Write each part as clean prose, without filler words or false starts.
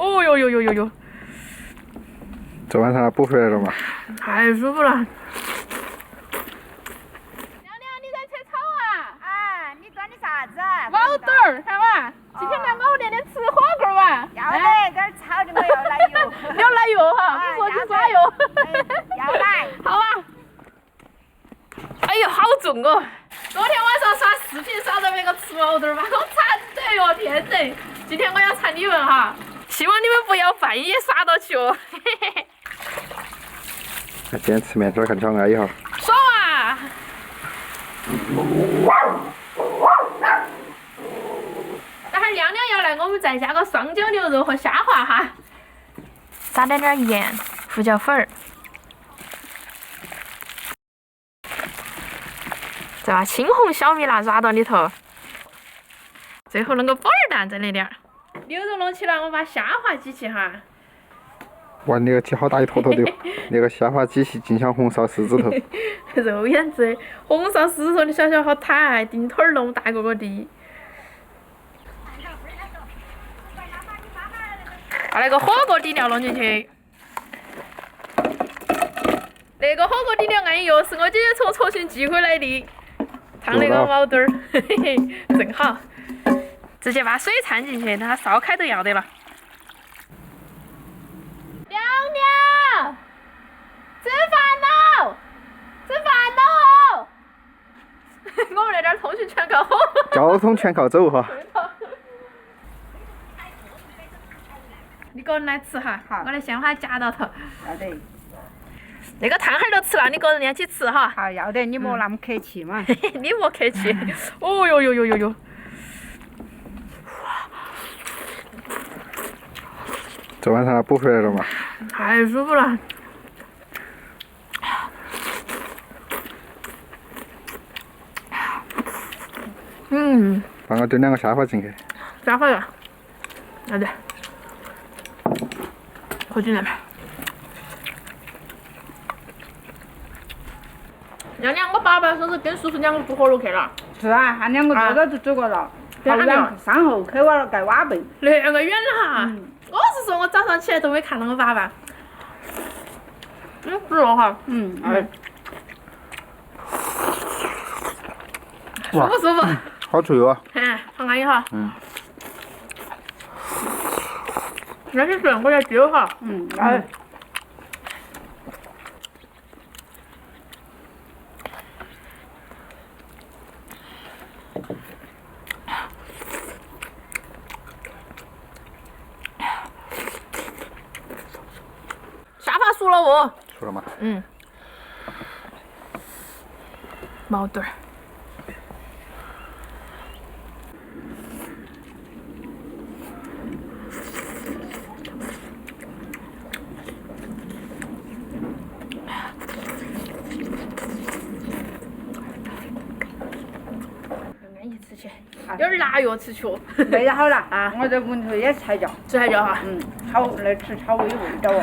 哦哟哟哟哟哟，昨晚上补回来了嘛？太舒服了。亮亮，你在吃草啊？啊，你端的啥子？毛肚儿，看嘛，今天来我店里吃火锅哇。要得，这儿炒的我要来油。要来油哈，不说就抓油。要来。好啊。哎呦，好重哦！昨天晚上刷视频刷到那个吃毛肚儿把我馋得哟，天得！今天我要馋你们哈，希望你们不要半夜刷到起哦。那今天吃面条看小安逸哈。爽啊！待会儿亮亮要来，我们再加个双椒牛肉和虾滑哈，撒点盐、胡椒粉儿，再把青红小米辣抓到里头，最后弄个宝儿蛋在那点儿。牛肉弄起来，我把虾滑挤起哈。哇，那个鸡好大一坨坨的哟！那个虾滑鸡系劲像红烧狮子头。肉眼子，红烧狮子头，你想想好弹，顶腿儿那么大个个的。把那个火锅底料弄进去。那个火锅底料安逸哟，是我姐姐从重庆寄回来的，烫那个毛肚儿，嘿嘿嘿，正好。直接把水掺进去，等它烧开都要得了。亮亮，吃饭喽！吃饭喽！我们那点通讯全靠交通全靠走哈。你个人来吃哈，我来先把它夹到头。要得。那个汤哈儿都吃了，你个人一起吃哈。好，要得，你莫那么客气嘛。你莫客气。哦哟哟哟哟哟！昨晚上补回来了嘛？太舒服了。帮我丢2个虾滑进去。虾滑呀，要得。快进来吧。亮亮，我爸爸说是跟叔叔2个不合路去了。是啊，他2个早早就走过了，好远，山后去挖了盖瓦背。那个远了哈。我是说我早上起来都没看到我爸爸。是哦哈。舒不舒服？好脆哦。好安逸哈。那是顺过来丢哈。虾滑熟了哦。熟了吗？毛肚儿。安逸吃起，有点辣哟，吃起哦。味道好辣啊！我在屋里头也才叫。吃海椒哈。炒来吃炒微味道哦。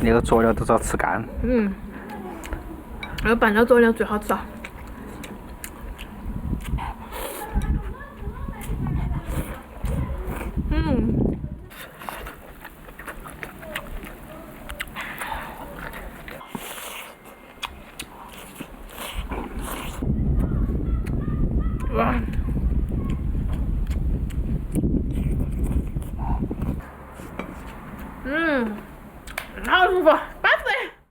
那个佐料都遭吃干。那个拌料佐料最好吃啊。哇。好舒服。